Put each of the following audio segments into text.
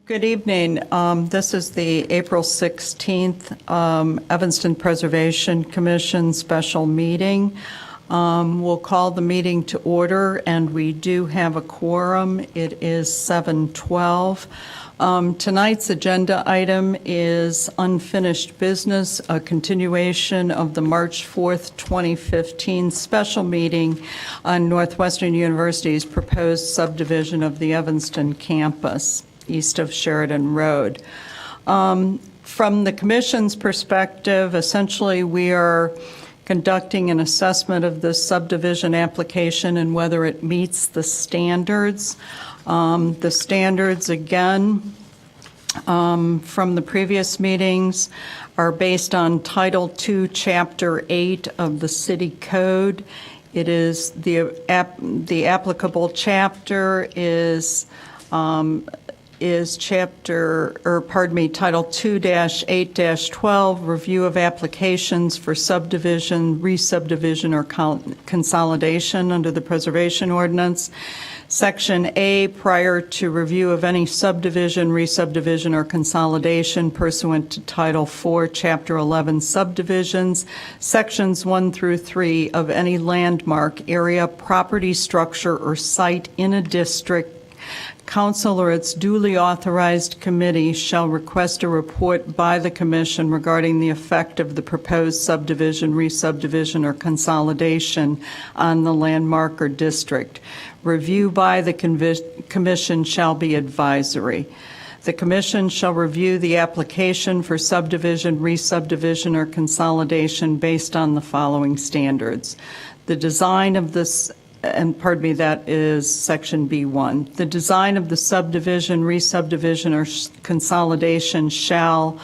Good evening. This is the April 16th Evanston Preservation Commission special meeting. We'll call the meeting to order, and we do have a quorum. It is 7:12. Tonight's agenda item is unfinished business, a continuation of the March 4th, 2015 special meeting on Northwestern University's proposed subdivision of the Evanston campus east of Sheridan Road. From the Commission's perspective, essentially we are conducting an assessment of the subdivision application and whether it meets the standards. The standards, again, from the previous meetings are based on Title II, Chapter 8 of the City Code. It is the applicable chapter is Title 2-8-12, Review of Applications for Subdivision, Re-subdivision, or Consolidation under the Preservation Ordinance. Section A, prior to review of any subdivision, re-subdivision, or consolidation pursuant to Title IV, Chapter 11, Subdivisions. Sections 1 through 3 of any landmark, area, property, structure, or site in a district, Council or its duly authorized committee shall request a report by the Commission regarding the effect of the proposed subdivision, re-subdivision, or consolidation on the landmark or district. Review by the Commission shall be advisory. The Commission shall review the application for subdivision, re-subdivision, or consolidation based on the following standards. The design of this that is Section B1. The design of the subdivision, re-subdivision, or consolidation shall,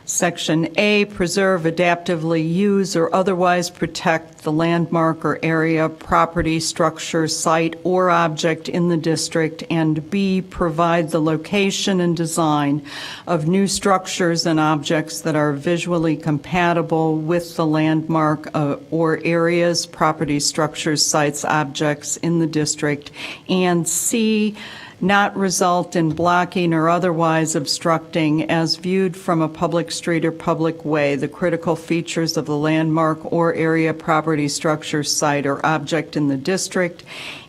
Section A, preserve, adaptively use, or otherwise protect the landmark or area, property, structure, site, or object in the district, and B, provide the location and design of new structures and objects that are visually compatible with the landmark or areas, property, structures, sites, objects in the district, and C, not result in blocking or otherwise obstructing, as viewed from a public street or public way, the critical features of the landmark or area, property, structure, site, or object in the district,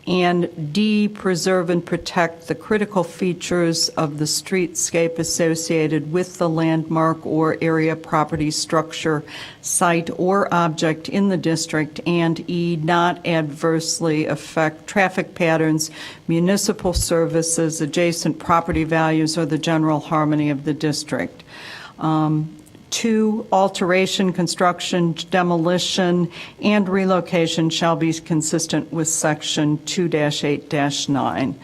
and D, preserve and protect the critical features of the streetscape associated with the landmark or area, property, structure, site, or object in the district, and E, not adversely affect traffic patterns, municipal services, adjacent property values, or the general harmony of the district. 2, alteration, construction, demolition, and relocation shall be consistent with Section 2-8-9.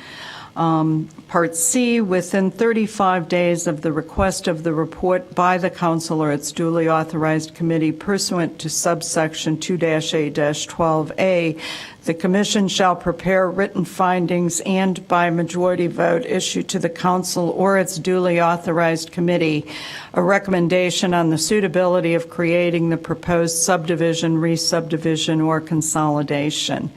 Part C, within 35 days of the request of the report by the Council or its duly authorized committee pursuant to subsection 2-8-12A, the Commission shall prepare written findings and, by majority vote, issue to the Council or its duly authorized committee a recommendation on the suitability of creating the proposed subdivision, re-subdivision, or consolidation.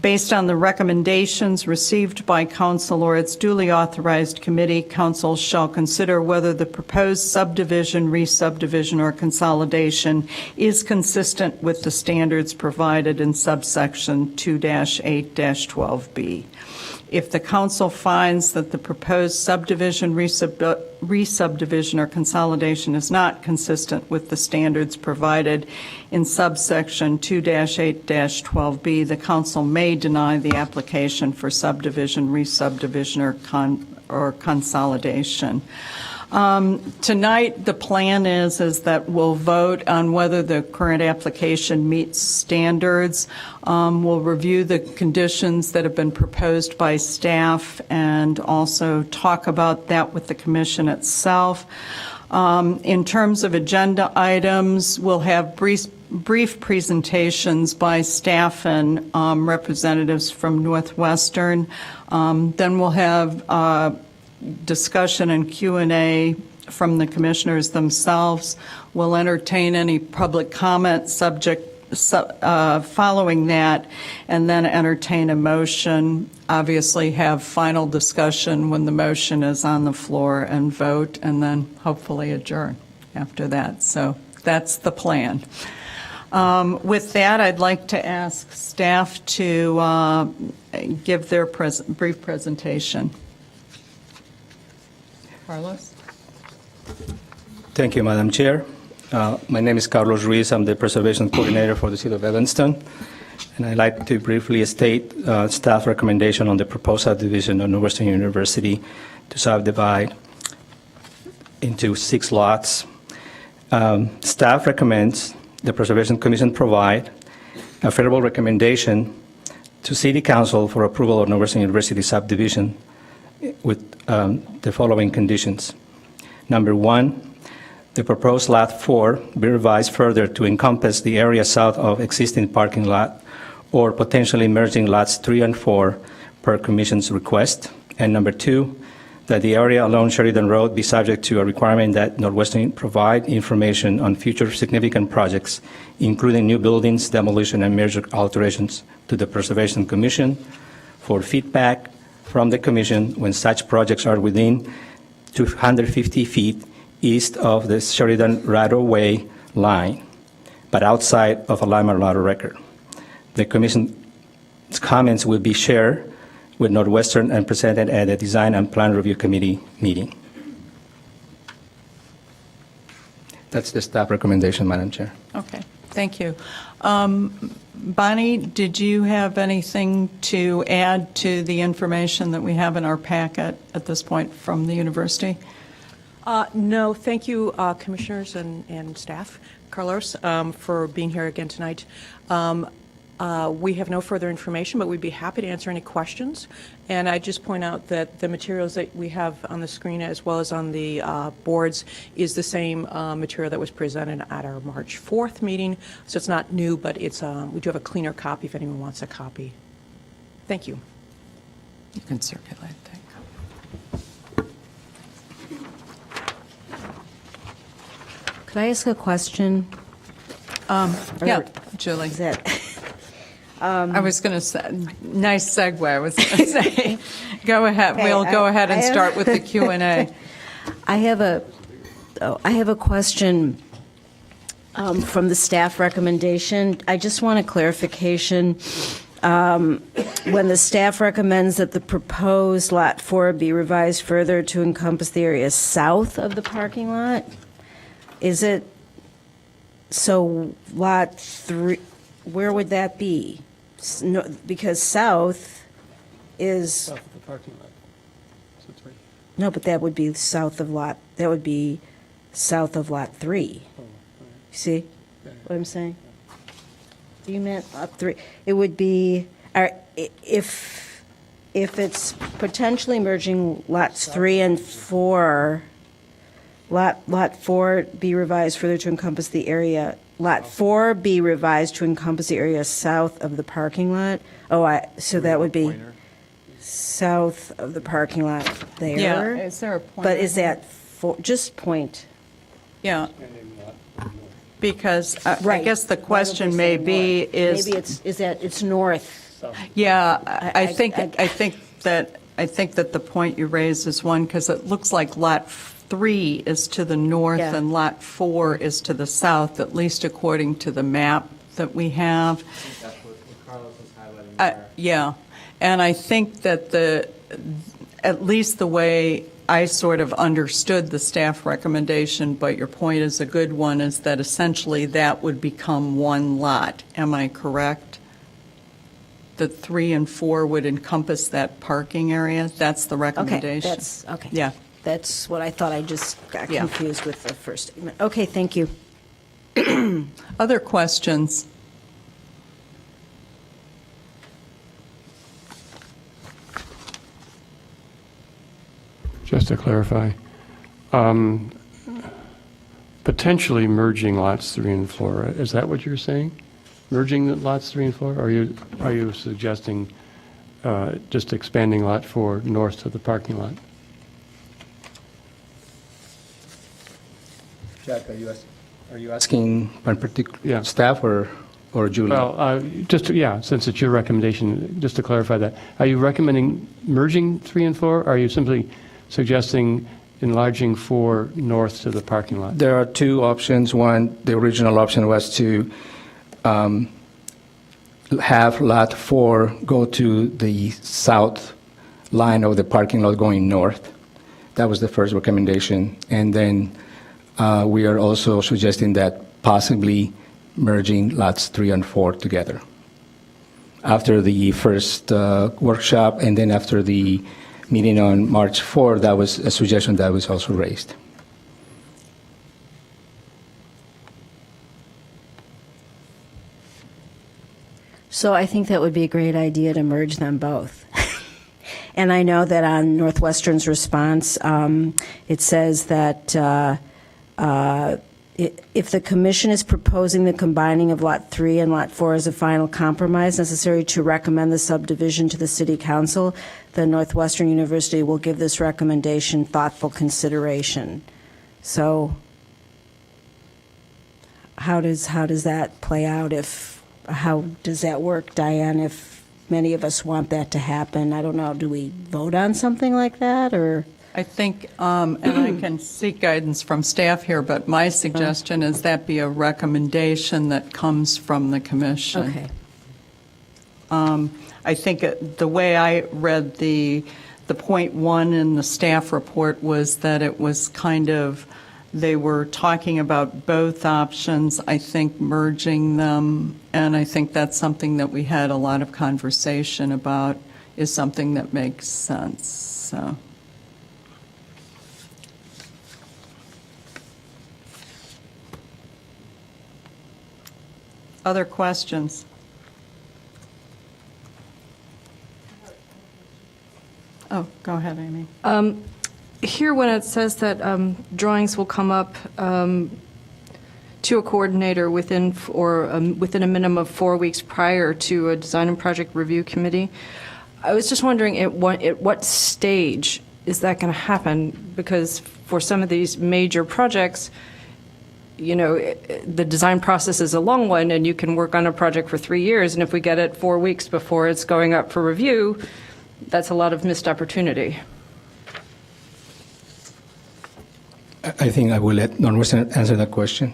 Based on the recommendations received by Council or its duly authorized committee, Council shall consider whether the proposed subdivision, re-subdivision, or consolidation is consistent with the standards provided in subsection 2-8-12B. If the Council finds that the proposed subdivision, re-subdivision, or consolidation is not consistent with the standards provided in subsection 2-8-12B, the Council may deny the application for subdivision, re-subdivision, or consolidation. Tonight, the plan is that we'll vote on whether the current application meets standards. We'll review the conditions that have been proposed by staff and also talk about that with the Commission itself. In terms of agenda items, we'll have brief presentations by staff and representatives from Northwestern. Then we'll have discussion and Q&A from the commissioners themselves. We'll entertain any public comment subject following that, and then entertain a motion, obviously have final discussion when the motion is on the floor and vote, and then hopefully adjourn after that. So that's the plan. With that, I'd like to ask staff to give their brief presentation. Carlos? Thank you, Madam Chair. My name is Carlos Ruiz. I'm the Preservation Coordinator for the City of Evanston. And I'd like to briefly state staff recommendation on the proposed subdivision of Northwestern University to subdivide into 6 lots. Staff recommends the Preservation Commission provide a favorable recommendation to City Council for approval of Northwestern University subdivision with the following conditions. Number 1, the proposed Lot 4 be revised further to encompass the area south of existing parking lot or potentially merging lots 3 and 4 per Commission's request. And number 2, that the area along Sheridan Road be subject to a requirement that Northwestern provide information on future significant projects, including new buildings, demolition, and major alterations to the Preservation Commission for feedback from the Commission when such projects are within 250 feet east of the Sheridan right-of-way line, but outside of a landmark lot of record. The Commission's comments will be shared with Northwestern and presented at the Design and Plan Review Committee meeting. That's the staff recommendation, Madam Chair. Okay, thank you. Bonnie, did you have anything to add to the information that we have in our packet at this point from the university? No, thank you, commissioners and staff, Carlos, for being here again tonight. We have no further information, but we'd be happy to answer any questions. And I just point out that the materials that we have on the screen as well as on the boards is the same material that was presented at our March 4th meeting. So it's not new, but it's we do have a cleaner copy if anyone wants a copy. Thank you. You can circulate that. Could I ask a question? Yeah, Julie. Is that, I was going to say, nice segue, I was going to say. Go ahead, we'll go ahead and start with the Q&A. I have a question from the staff recommendation. I just want a clarification. When the staff recommends that the proposed Lot 4 be revised further to encompass the area south of the parking lot, is it, so Lot 3, where would that be? No, because south is... South of the parking lot. So it's right. No, but that would be south of Lot, that would be south of Lot 3. Oh, all right. See what I'm saying? You meant Lot 3. It would be, if it's potentially merging Lots 3 and 4, Lot 4 be revised further to encompass the area, Lot 4 be revised to encompass the area south of the parking lot? Oh, so that would be south of the parking lot there? Yeah, is there a point? But is that, just point? Yeah, And then lot. because I Right. guess the Why would question they may say be north? is... Maybe it's north. Yeah, I- I think that the point you raise is one, because it looks like Lot 3 is to the north Yeah. and Lot 4 is to the south, at least according to the map that we have. That's what Carlos was highlighting Yeah, and I think that at least the way I sort of understood the staff recommendation, but your point is a good one, is that essentially that would become one lot. Am I correct? That 3 and 4 would encompass that parking area? That's the Okay, recommendation? that's, okay. Yeah. That's what I thought. I just got Yeah. confused with the first statement. Okay, thank you. Other questions? Just to clarify, potentially merging lots 3 and 4, is that what you're saying? Merging the lots 3 and 4? Or are you suggesting just expanding Lot 4 north to the parking lot? Jack, are you asking one particular Yeah. staff or? or Julie? Well, yeah, since it's your recommendation, just to clarify that, are you recommending merging 3 and 4? Or are you simply suggesting enlarging 4 north to the parking lot? There are two options. One, the original option was to have Lot 4 go to the south line of the parking lot going north. That was the first recommendation. And then we are also suggesting that possibly merging Lots 3 and 4 together. After the first workshop and then after the meeting on March 4, that was a suggestion that was also raised. So I think that would be a great idea to merge them both. And I know that on Northwestern's response, it says that if the commission is proposing the combining of Lot 3 and Lot 4 as a final compromise necessary to recommend the subdivision to the city council, then Northwestern University will give this recommendation thoughtful consideration. So how does that play out? How does that work, Diane, if many of us want that to happen? I don't know, do we vote on something like that, or? I think, and I can seek guidance from staff here, but my suggestion is that be a recommendation that comes from the commission. Okay. I think the way I read the point 1 in the staff report was that it was kind of, they were talking about both options, I think merging them, and I think that's something that we had a lot of conversation about, is something that makes sense, so. Other questions? Oh, go ahead, Amy. Here, when it says that drawings will come up to a coordinator within a minimum of 4 weeks prior to a design and project review committee, I was just wondering at what stage is that going to happen? Because for some of these major projects, you know, the design process is a long one, and you can work on a project for 3 years, and if we get it 4 weeks before it's going up for review, that's a lot of missed opportunity. I think I will let Northwestern answer that question.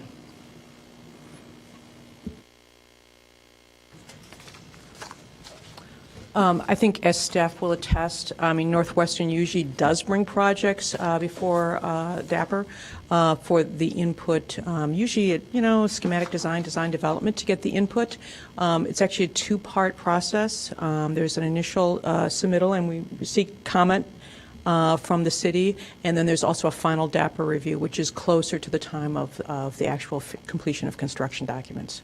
I think as staff will attest, I mean, Northwestern usually does bring projects before DAPR for the input, usually, schematic design development to get the input. It's actually a two-part process. There's an initial submittal, and we seek comment from the city, and then there's also a final DAPR review, which is closer to the time of the actual completion of construction documents.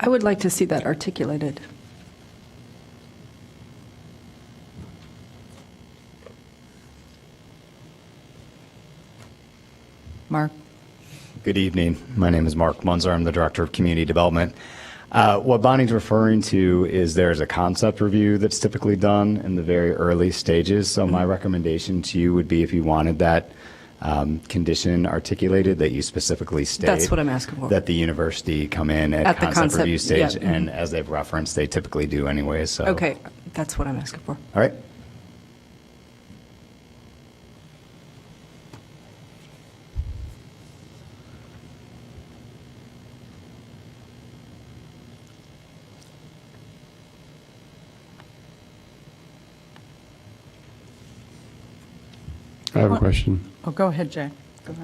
I would like to see that articulated. Mark? Good evening. My name is Mark Munzer. I'm the Director of Community Development. What Bonnie's referring to is there's a concept review that's typically done in the very early stages. So my recommendation to you would be, if you wanted that condition articulated, that you specifically state That's what I'm asking for. that the university come in At at the concept concept, review stage. yeah. And as they've referenced, they typically do anyway. So Okay, that's what I'm asking for. All right. I have a question. Oh, go ahead, Jay. Go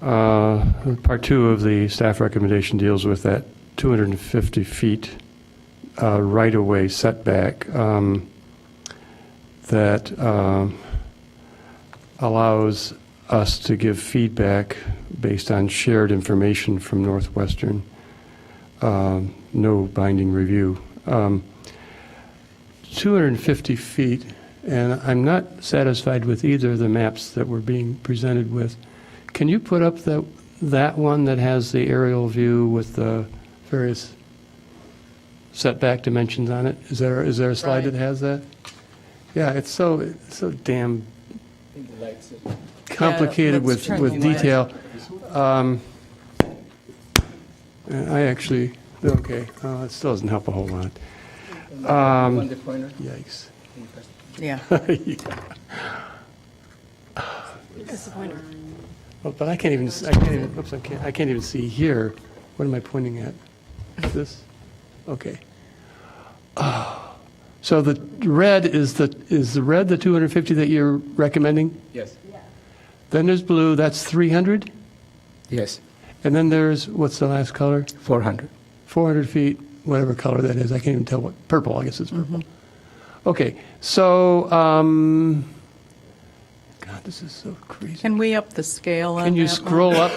ahead. Part 2 of the staff recommendation deals with that 250 feet right-of-way setback that allows us to give feedback based on shared information from Northwestern. No binding review. 250 feet, and I'm not satisfied with either of the maps that we're being presented with. Can you put up that one that has the aerial view with the various setback dimensions on it? Is there a slide that has that? Yeah, it's so damn complicated let's with turn the light. detail. I actually, okay, it still doesn't help a whole lot. Yikes. Yeah. Oh, but I can't even, oops, I can't even see here. What am I pointing at? This? Okay. Oh, so the red is the red the 250 that you're recommending? Yes. Then there's blue, that's 300? Yes. And then there's, what's the last color? 400. 400 feet, whatever color that is. I can't even tell what, purple, I guess it's purple. Okay, so, God, this is so crazy. Can we up the scale on that? Can you one? scroll up,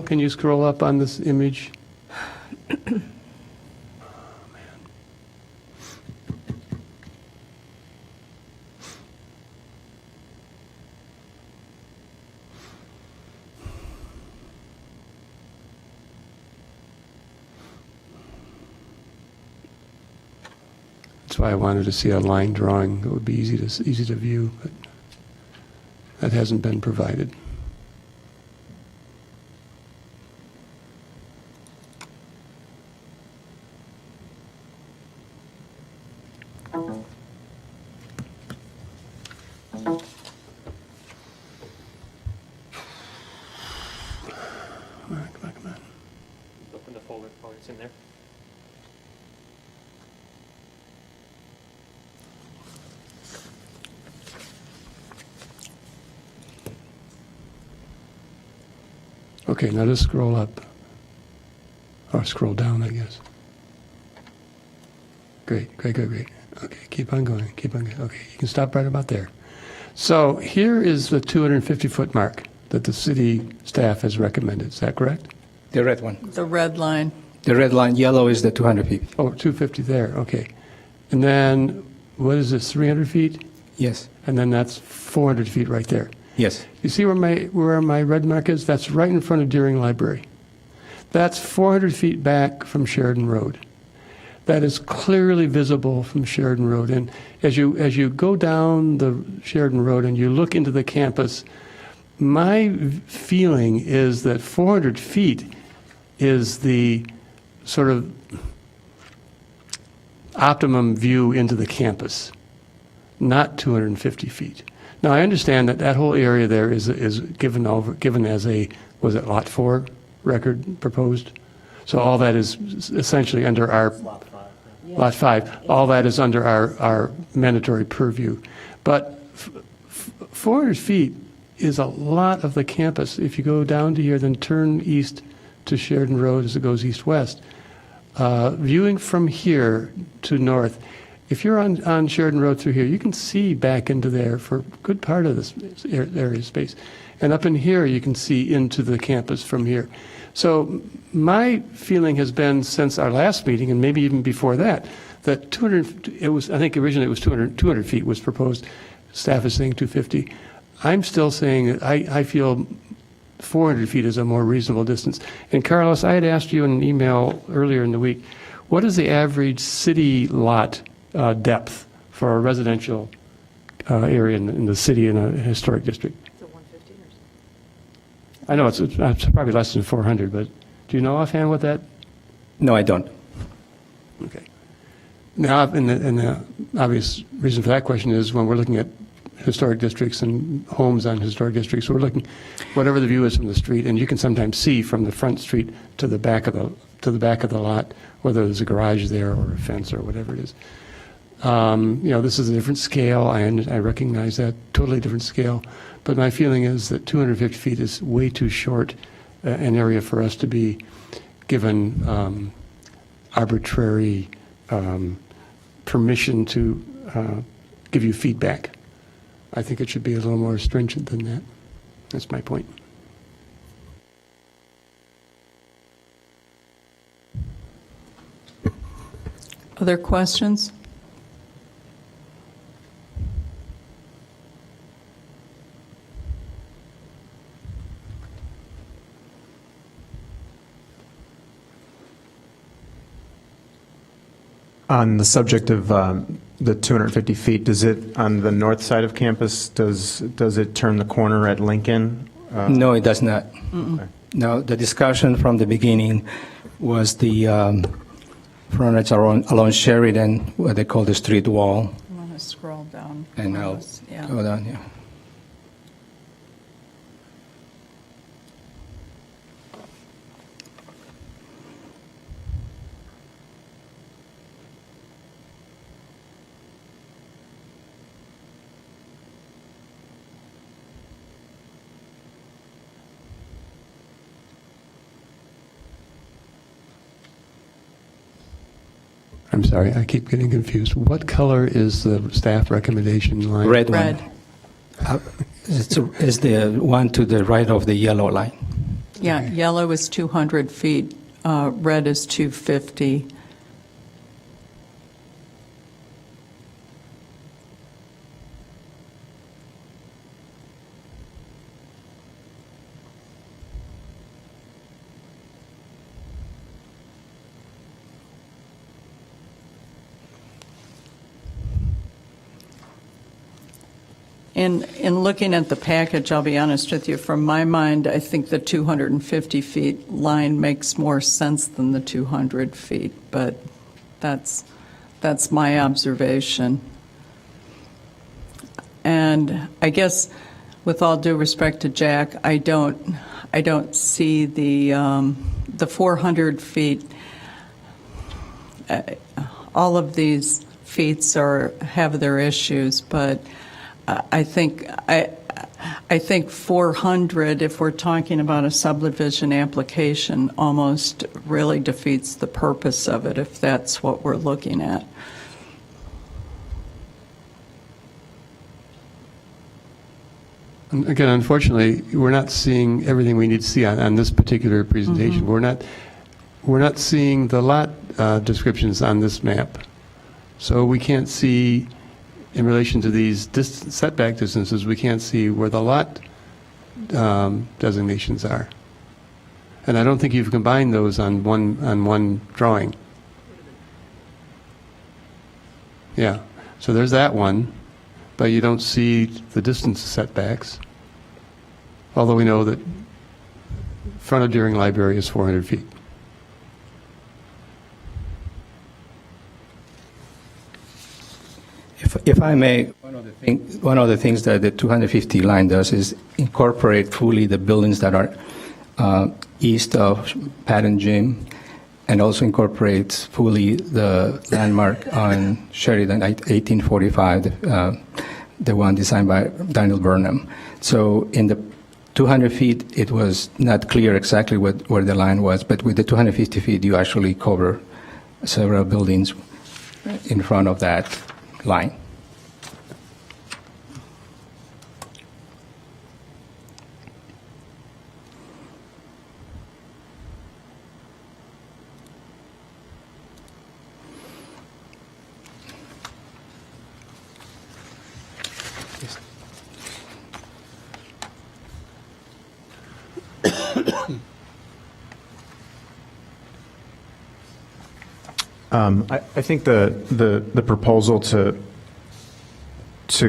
can you scroll up on this image? That's why I wanted to see a line drawing that would be easy to view, but that hasn't been provided. Come on. Open the folder. Oh, it's in there. Okay, now just scroll up. Or scroll down, I guess. Great. Okay, keep on going. Okay, you can stop right about there. So here is the 250-foot mark that the city staff has recommended. Is that correct? The red one. The red line. The red line, yellow is the 200 feet. Oh, 250 there, okay. And then, what is this, 300 feet? Yes. And then that's 400 feet right there. Yes. You see where my red mark is? That's right in front of Deering Library. That's 400 feet back from Sheridan Road. That is clearly visible from Sheridan Road. And as you go down the Sheridan Road and you look into the campus, my feeling is that 400 feet is the sort of optimum view into the campus, not 250 feet. Now, I understand that whole area there is given as a, was it Lot 4 record proposed? So all that is essentially under our, Lot 5, all that is under our mandatory purview. But 400 feet is a lot of the campus. If you go down to here, then turn east to Sheridan Road as it goes east-west. Viewing from here to north, if you're on Sheridan Road through here, you can see back into there for a good part of this area of space. And up in here, you can see into the campus from here. So my feeling has been since our last meeting, and maybe even before that, that 200, I think originally it was 200 feet was proposed. Staff is saying 250. I'm still saying that I feel 400 feet is a more reasonable distance. And Carlos, I had asked you in an email earlier in the week, what is the average city lot depth for a residential area in the city in a historic district? Is it 150 or something? I know it's probably less than 400, but do you know offhand what that? No, I don't. Okay. Now, and the obvious reason for that question is when we're looking at historic districts and homes on historic districts, we're looking whatever the view is from the street, and you can sometimes see from the front street to the back of the lot whether there's a garage there or a fence or whatever it is. This is a different scale. I recognize that, totally different scale. But my feeling is that 250 feet is way too short an area for us to be given arbitrary permission to give you feedback. I think it should be a little more stringent than that. That's my point. Other questions? On the subject of the 250 feet, does it, on the north side of campus, does it turn the corner at Lincoln? No, it does not. Okay. No, the discussion from the beginning was the frontage along Sheridan, what they call the street wall. I'm going to scroll down. And I'll Yeah. go down, yeah. I'm sorry, I keep getting confused. What color is the staff recommendation line? Red Red. one. It's the one to the right of the yellow line. Yeah, yellow is 200 feet, red is 250. In looking at the package, I'll be honest with you, from my mind, I think the 250 feet line makes more sense than the 200 feet, but that's my observation. And I guess, with all due respect to Jack, I don't see the 400 feet. All of these feats have their issues, but I think 400, if we're talking about a subdivision application, almost really defeats the purpose of it, if that's what we're looking at. And again, unfortunately, we're not seeing everything we need to see on this particular presentation. We're not seeing the lot descriptions on this map. So we can't see, in relation to these setback distances, we can't see where the lot designations are. And I don't think you've combined those on one drawing. Yeah, so there's that one, but you don't see the distance setbacks, although we know that front of Deering Library is 400 feet. If I may, one of the things that the 250 line does is incorporate fully the buildings that are east of Patton Gym, and also incorporates fully the landmark on Sheridan, 1845, the one designed by Daniel Burnham. So in the 200 feet, it was not clear exactly where the line was, but with the 250 feet, you actually cover several buildings in front of that line. I think the proposal to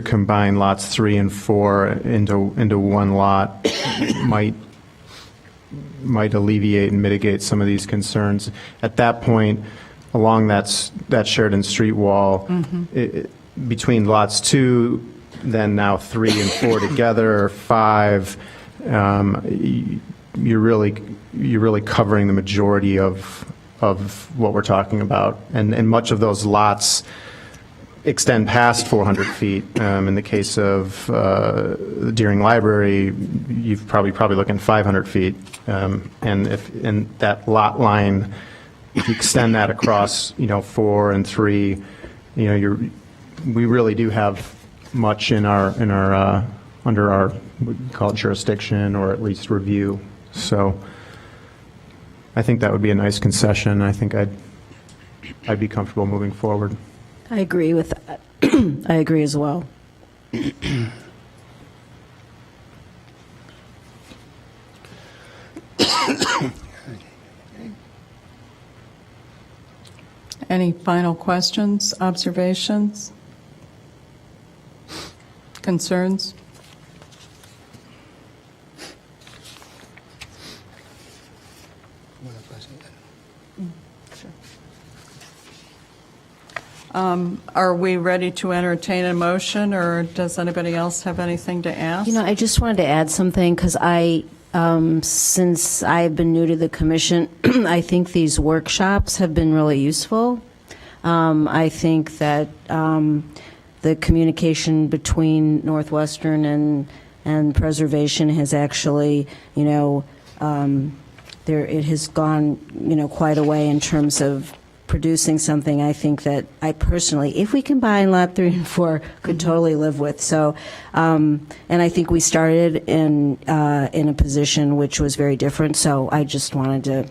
combine lots 3 and 4 into one lot might alleviate and mitigate some of these concerns. At that point, along that Sheridan Street wall, between lots 2, then now 3 and 4 together, 5, you're really covering the majority of what we're talking about, and much of those lots extend past 400 feet. In the case of the Deering Library, you've probably looking 500 feet, and that lot line, if you extend that across, 4 and 3, we really do have much in our under our, we call it jurisdiction, or at least review. So I think that would be a nice concession. I think I'd be comfortable moving forward. I agree with that. I agree as well. Any final questions, observations, concerns? Are we ready to entertain a motion, or does anybody else have anything to ask? I just wanted to add something because since I've been new to the commission, I think these workshops have been really useful. I think that the communication between Northwestern and preservation has actually, it has gone, quite a way in terms of producing something I think that I personally, if we combine Lot 3 and 4, could totally live with. So, and I think we started in a position which was very different, so I just wanted to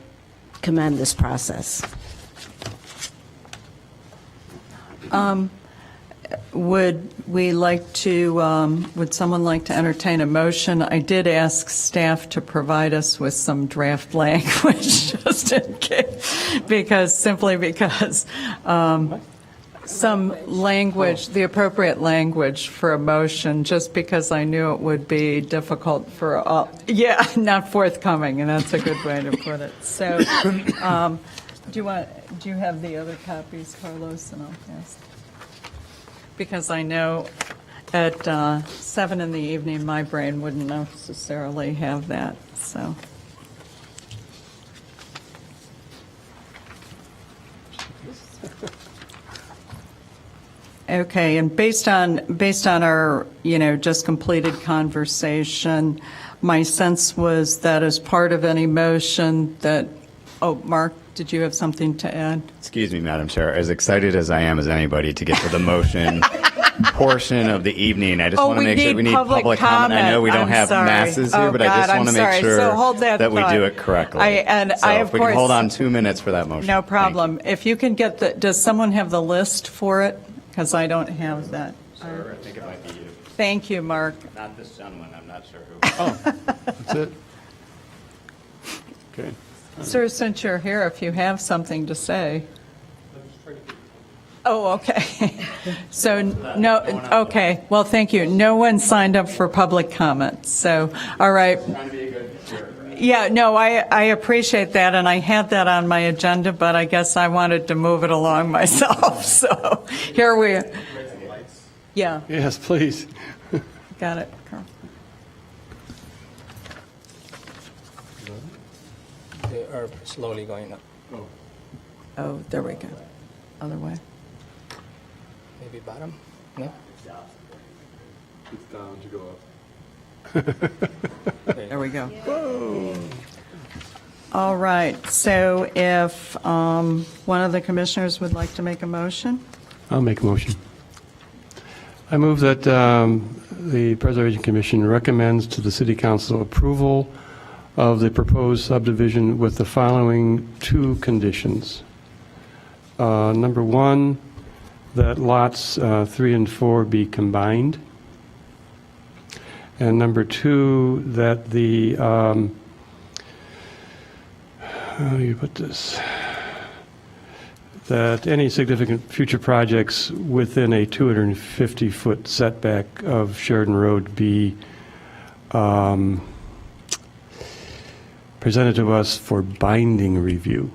commend this process. Would someone like to entertain a motion? I did ask staff to provide us with some draft language, just in case, because some language, the appropriate language for a motion, just because I knew it would be difficult for all, not forthcoming, and that's a good way to put it. So, do you have the other copies, Carlos, and I'll pass? Because I know at 7 in the evening, my brain wouldn't necessarily have that, so. Okay, and based on our, just completed conversation, my sense was that as part of any motion that, Mark, did you have something to add? Excuse me, Madam Chair. As excited as I am as anybody to get to the motion portion of the evening, I just want to make sure we need public comment. I know we don't have masses here, but I just want to make sure that we do it correctly. If we can hold on 2 minutes for that motion. No problem. If you can get does someone have the list for it? Because I don't have that. Sir, I think it might be you. Thank you, Mark. Not this gentleman. I'm not sure who. Oh, that's it? Okay. Sir, since you're here, if you have something to say. Oh, okay. So, no, okay. Well, thank you. No one signed up for public comment. So, all right. Yeah, no, I appreciate that, and I had that on my agenda, but I guess I wanted to move it along myself. So, here we are. Yeah, Yes, please. got it, Carl. They are slowly going up. Oh, there we go. Other way. Maybe bottom? No? It's down to go up. There we go. All right, so if one of the commissioners would like to make a motion? I'll make a motion. I move that the Preservation Commission recommends to the City Council approval of the proposed subdivision with the following 2 conditions. Number 1, that lots 3 and 4 be combined. And number 2, that the, how do you put this? That any significant future projects within a 250-foot setback of Sheridan Road be presented to us for binding review.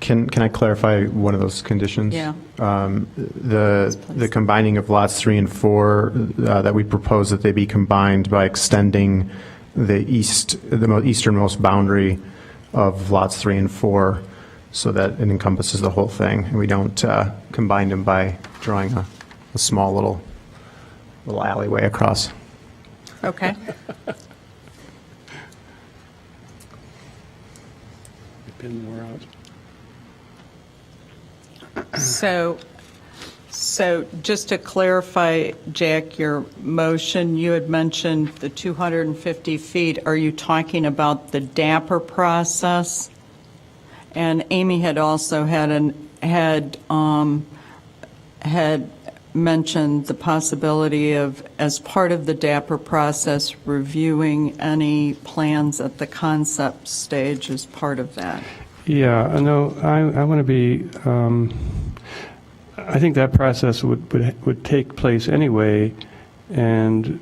Can I clarify one of those conditions? Yeah. The combining of lots 3 and 4, that we propose that they be combined by extending the easternmost boundary of lots 3 and 4 so that it encompasses the whole thing. And we don't combine them by drawing a small little alleyway across. Okay. Pin more out. So just to clarify, Jack, your motion, you had mentioned the 250 feet. Are you talking about the DAPR process? And Amy had also had mentioned the possibility of, as part of the DAPR process, reviewing any plans at the concept stage as part of that. Yeah, no, I want to be, I think that process would take place anyway, and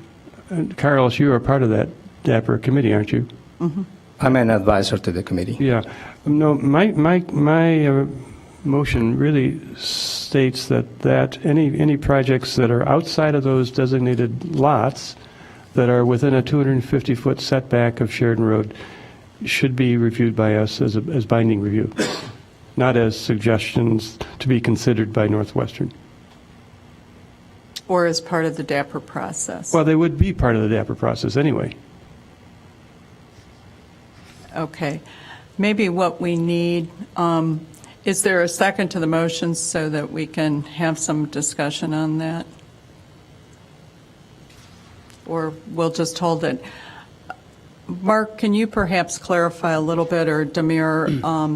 Carlos, you are part of that DAPR committee, aren't you? I'm an advisor to the committee. Yeah. No, my motion really states that any projects that are outside of those designated lots that are within a 250-foot setback of Sheridan Road should be reviewed by us as binding review, not as suggestions to be considered by Northwestern. Or as part of the DAPR process? Well, they would be part of the DAPR process anyway. Okay. Maybe what we need, is there a second to the motion so that we can have some discussion on that? Or we'll just hold it. Mark, can you perhaps clarify a little bit, or Demir,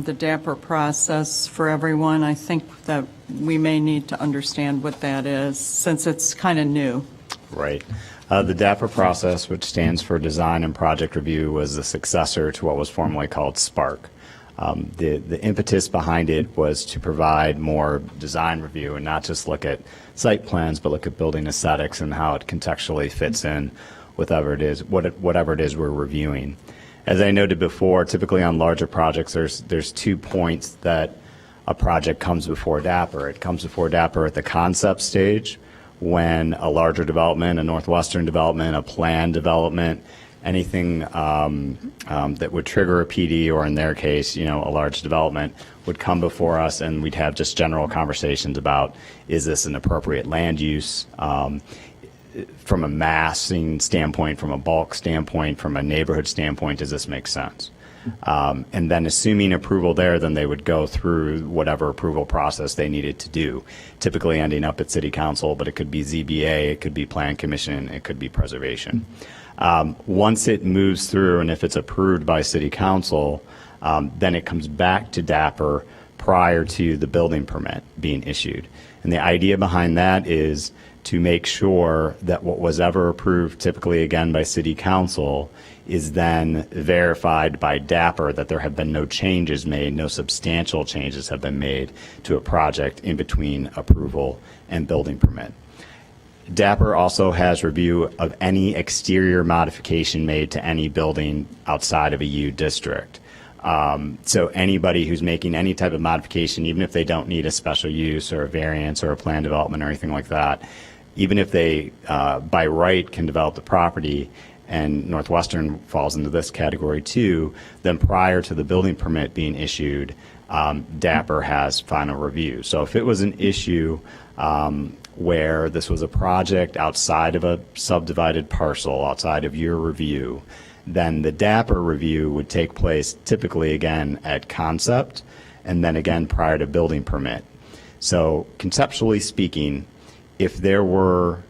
the DAPR process for everyone? I think that we may need to understand what that is, since it's kind of new. Right. The DAPR process, which stands for Design and Project Review, was the successor to what was formerly called SPARK. The impetus behind it was to provide more design review and not just look at site plans, but look at building aesthetics and how it contextually fits in whatever it is we're reviewing. As I noted before, typically on larger projects, there's 2 points that a project comes before DAPR. It comes before DAPR at the concept stage, when a larger development, a Northwestern development, a planned development, anything that would trigger a PD, or in their case, a large development, would come before us, and we'd have just general conversations about, is this an appropriate land use from a massing standpoint, from a bulk standpoint, from a neighborhood standpoint, does this make sense? And then assuming approval there, then they would go through whatever approval process they needed to do, typically ending up at City Council, but it could be ZBA, it could be Plan Commission, it could be Preservation. Once it moves through, and if it's approved by City Council, then it comes back to DAPR prior to the building permit being issued. And the idea behind that is to make sure that what was ever approved, typically again by City Council, is then verified by DAPR that there have been no changes made, no substantial changes have been made to a project in between approval and building permit. DAPR also has review of any exterior modification made to any building outside of a U district. So anybody who's making any type of modification, even if they don't need a special use or a variance or a plan development or anything like that, even if they by right can develop the property, and Northwestern falls into this category too, then prior to the building permit being issued, DAPR has final review. So if it was an issue where this was a project outside of a subdivided parcel, outside of your review, then the DAPR review would take place typically again at concept, and then again prior to building permit. So conceptually speaking, if there were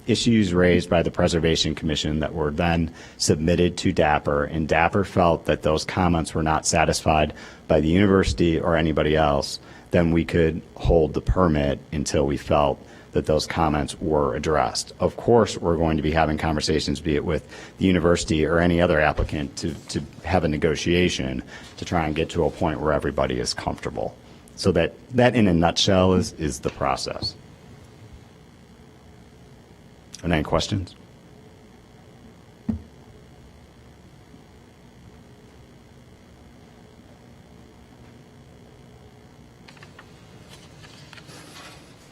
issues raised by the Preservation Commission that were then submitted to DAPR, and DAPR felt that those comments were not satisfied by the university or anybody else, then we could hold the permit until we felt that those comments were addressed. Of course, we're going to be having conversations, be it with the university or any other applicant, to have a negotiation to try and get to a point where everybody is comfortable. So that in a nutshell is the process. Any questions?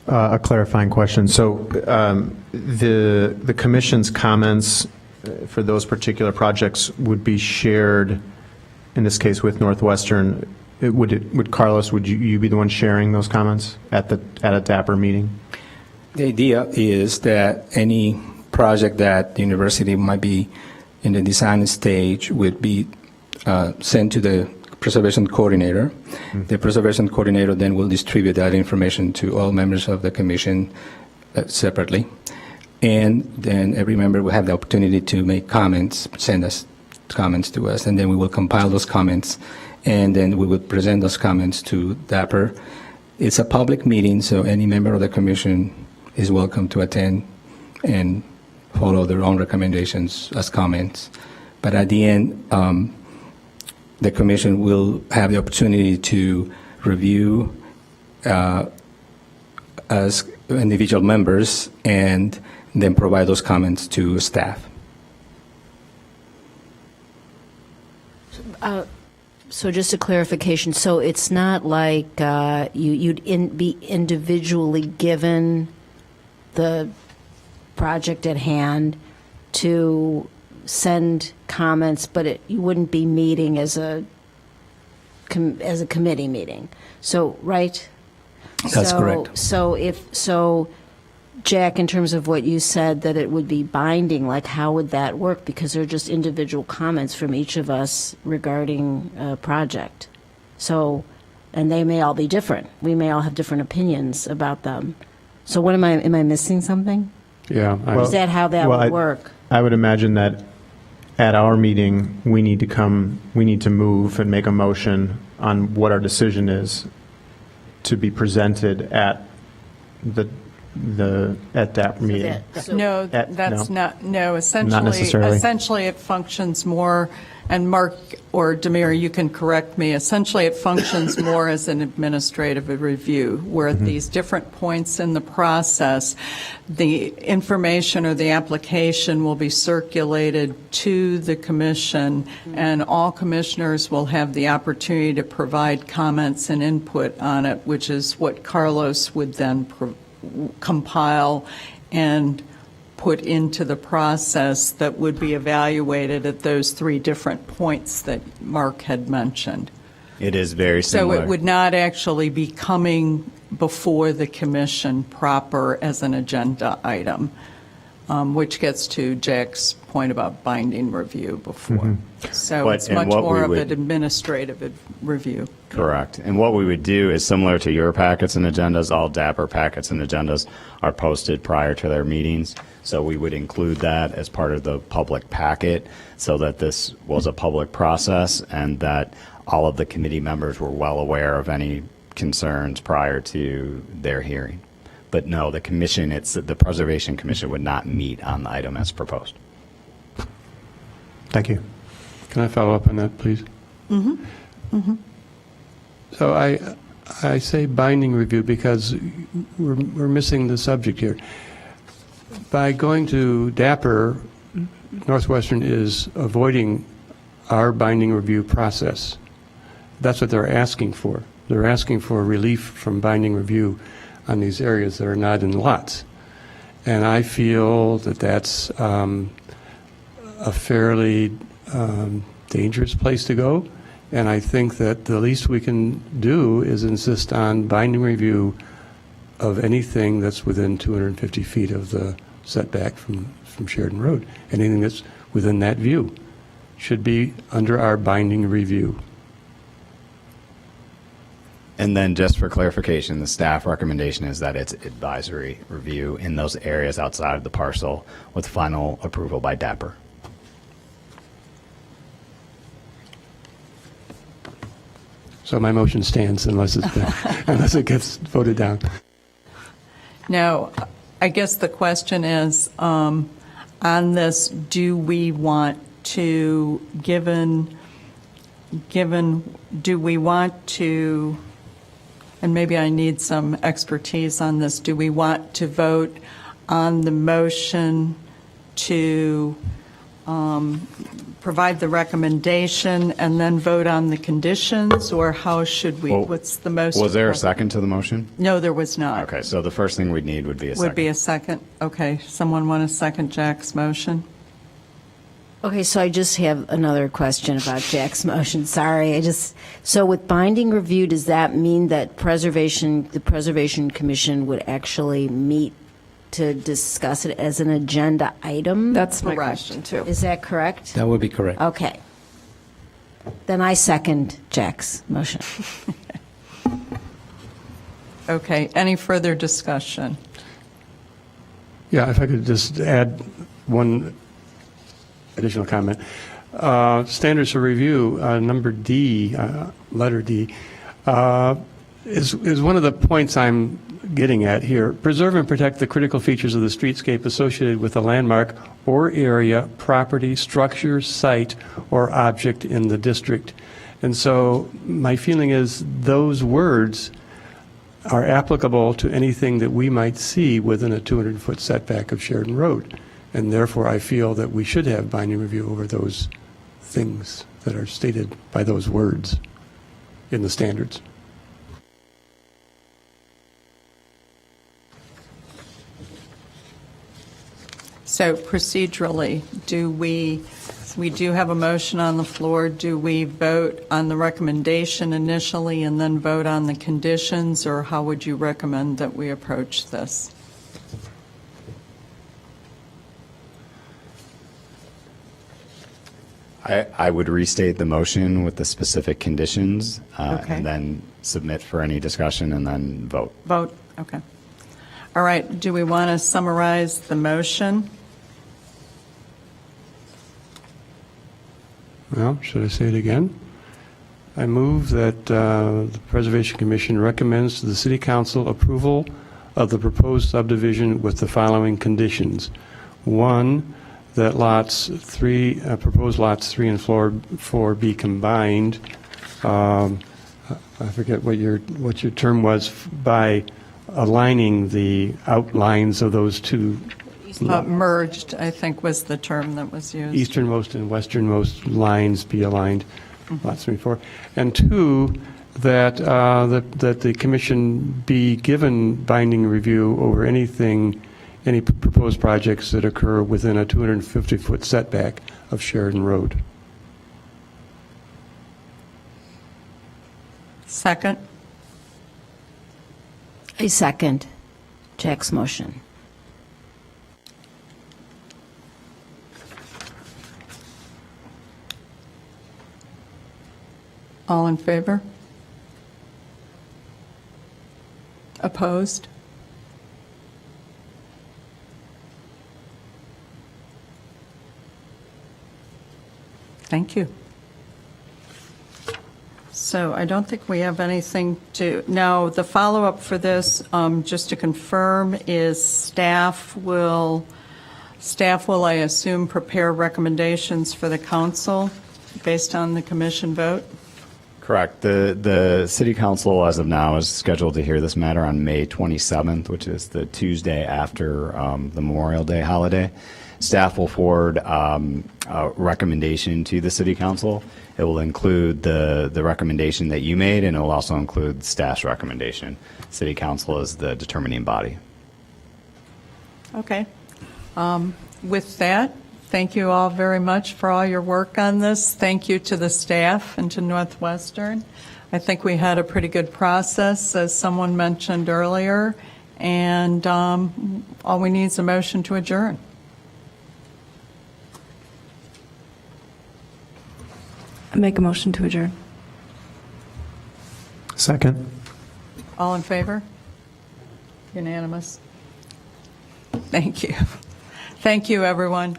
A clarifying question. So the commission's comments for those particular projects would be shared, in this case with Northwestern. Would Carlos, would you be the one sharing those comments at a DAPR meeting? The idea is that any project that the university might be in the design stage would be sent to the preservation coordinator. Mm-hmm. The preservation coordinator then will distribute that information to all members of the commission separately. And then every member will have the opportunity to make comments, send us comments to us, and then we will compile those comments, and then we will present those comments to DAPR. It's a public meeting, so any member of the commission is welcome to attend and follow their own recommendations as comments. But at the end, the commission will have the opportunity to review as individual members and then provide those comments to staff. So just a clarification, so it's not like you'd be individually given the project at hand to send comments, but you wouldn't be meeting as a committee meeting. So, right? That's correct. So Jack, in terms of what you said, that it would be binding, like how would that work? Because they're just individual comments from each of us regarding a project. So, and they may all be different. We may all have different opinions about them. So am I missing something? Yeah. Is that how that would work? I would imagine that at our meeting, we need to move and make a motion on what our decision is to be presented at at that meeting. No, At- that's no. not, no, Not necessarily. essentially it functions more, and Mark or Demir, you can correct me, essentially it functions more as an administrative review, where at these different points in the process, the information or the application will be circulated to the commission, and all commissioners will have the opportunity to provide comments and input on it, which is what Carlos would then compile and put into the process that would be evaluated at those 3 different points that Mark had mentioned. It is very So similar. it would not actually be coming before the commission proper as an agenda item, which gets to Jack's point about binding review before. So But- it's and much what we more of would- an administrative review. Correct. And what we would do is similar to your packets and agendas, all DAPR packets and agendas are posted prior to their meetings. So we would include that as part of the public packet so that this was a public process and that all of the committee members were well aware of any concerns prior to their hearing. But no, the commission, the Preservation Commission would not meet on the item as proposed. Thank you. Can I follow up on that, please? So I say binding review because we're missing the subject here. By going to DAPR, Northwestern is avoiding our binding review process. That's what they're asking for. They're asking for relief from binding review on these areas that are not in lots. And I feel that that's a fairly dangerous place to go. And I think that the least we can do is insist on binding review of anything that's within 250 feet of the setback from Sheridan Road. Anything that's within that view should be under our binding review. And then just for clarification, the staff recommendation is that it's advisory review in those areas outside of the parcel with final approval by DAPR. So my motion stands unless unless it gets voted down. Now, I guess the question is, on this, do we want to, do we want to, and maybe I need some expertise on this, do we want to vote on the motion to provide the recommendation and then vote on the conditions, or how should we, Well, what's the most? Was there a second to the motion? No, there was not. Okay, so the first thing we'd need would be a second. Would be a second? Okay, someone want to second Jack's motion? Okay, so I just have another question about Jack's motion. Sorry, so with binding review, does that mean that the Preservation Commission would actually meet to discuss it as an agenda item? That's my Correct. question, too. Is that correct? That would be correct. Okay. Then I second Jack's motion. Okay, any further discussion? Yeah, if I could just add one additional comment. Standards for review, number D, letter D, is one of the points I'm getting at here. Preserve and protect the critical features of the streetscape associated with a landmark or area, property, structure, site, or object in the district. And so my feeling is those words are applicable to anything that we might see within a 200-foot setback of Sheridan Road. And therefore, I feel that we should have binding review over those things that are stated by those words in the standards. So procedurally, we do have a motion on the floor. Do we vote on the recommendation initially and then vote on the conditions, or how would you recommend that we approach this? I would restate the motion with the specific conditions Okay. and then submit for any discussion and then vote. Vote, okay. All right, do we want to summarize the motion? Well, should I say it again? I move that the Preservation Commission recommends to the City Council approval of the proposed subdivision with the following conditions. One, that proposed lots 3 and 4 be combined. I forget what your term was, by aligning the outlines of those two Merged, I think, was the term that was used. easternmost and westernmost lines be aligned, lots 3 and 4. And 2, that the commission be given binding review over any proposed projects that occur within a 250-foot setback of Sheridan Road. Second? I second Jack's motion. All in favor? Opposed? Thank you. So I don't think we have anything to, now, the follow-up for this, just to confirm, is staff will, I assume, prepare recommendations for the council based on the commission vote? Correct. The City Council, as of now, is scheduled to hear this matter on May 27th, which is the Tuesday after the Memorial Day holiday. Staff will forward a recommendation to the City Council. It will include the recommendation that you made, and it will also include staff's recommendation. City Council is the determining body. Okay. With that, thank you all very much for all your work on this. Thank you to the staff and to Northwestern. I think we had a pretty good process, as someone mentioned earlier, and all we need is a motion to adjourn. I make a motion to adjourn. Second. All in favor? Unanimous? Thank you. Thank you, everyone.